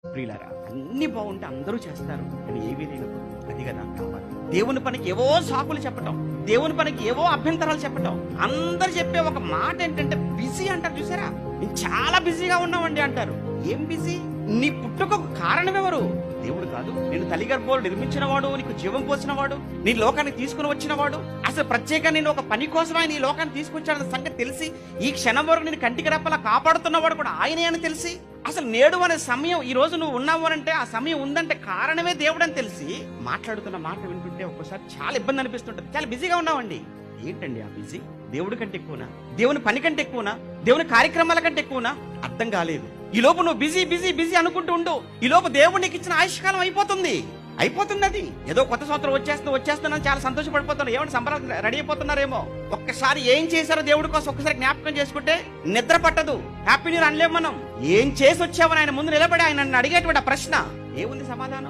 ప్రియులారా, అన్ని బాగుంటే అందరూ చేస్తారు, కానీ ఏమీ లేనప్పుడు అది కదా కావాలి. దేవుని పనికి ఏవో సాకులు చెప్పటం, దేవుని పనికి ఏవో అభ్యంతరాలు చెప్పటం. అందరు చెప్పే ఒక మాట ఏంటంటే బిజీ అంటారు చూసారా. నేను చాలా బిజీగా ఉన్నామండి అంటారు. ఏం బిజీ? నీ పుట్టుకకు కారణం ఎవరు? దేవుడు కాదు. నేను తల్లి గర్భంలో నిర్మించిన వాడు, నీకు జీవం పోసిన వాడు, నీ లోకానికి తీసుకుని వచ్చిన వాడు, అసలు ప్రత్యేకంగా నేను ఒక పని కోసమే నీ లోకానికి తీసుకొచ్చాడన్న సంగతి తెలిసి ఈ క్షణం వరకు నేను కంటికి రెప్పలా కాపాడుతున్నవాడు కూడా ఆయనే అని తెలిసి, అసలు నేడు అనే సమయం ఈ రోజు నువ్వు ఉన్నావు అంటే ఆ సమయం ఉందంటే కారణమే దేవుడు అని తెలిసి మాట్లాడుతున్న మాట వింటుంటే ఒక్కోసారి చాలా ఇబ్బంది అనిపిస్తుంటది. చాలా బిజీగా ఉన్నామండి. ఏంటండి ఆ బిజీ? దేవుడి కంటే ఎక్కువనా? దేవుని పని కంటే ఎక్కువనా? దేవుని కార్యక్రమాల కంటే ఎక్కువనా? అర్థం కాలేదు. ఈ లోపు నువ్వు బిజీ బిజీ బిజీ అనుకుంటూ ఉండు. ఈ లోపు దేవుడు నీకు ఇచ్చిన ఆయుష్కాలం అయిపోతుంది. అది ఏదో కొత్త సంవత్సరం వచ్చేస్తున్నాను చాలా సంతోషపడిపోతున్నారు. ఏమంటే సంబరాలు రెడీ అయిపోతున్నారేమో. ఒక్కసారి ఏం చేశారో దేవుడి కోసం ఒక్కసారి జ్ఞాపకం చేసుకుంటే నిద్ర పట్టదు. హ్యాపీ న్యూ ఇయర్ అనలేము మనం. ఏం చేసి వచ్చావని ఆయన ముందు నిలబడి ఆయన నన్ను అడిగేటువంటి ప్రశ్న ఏముంది సమాధానం?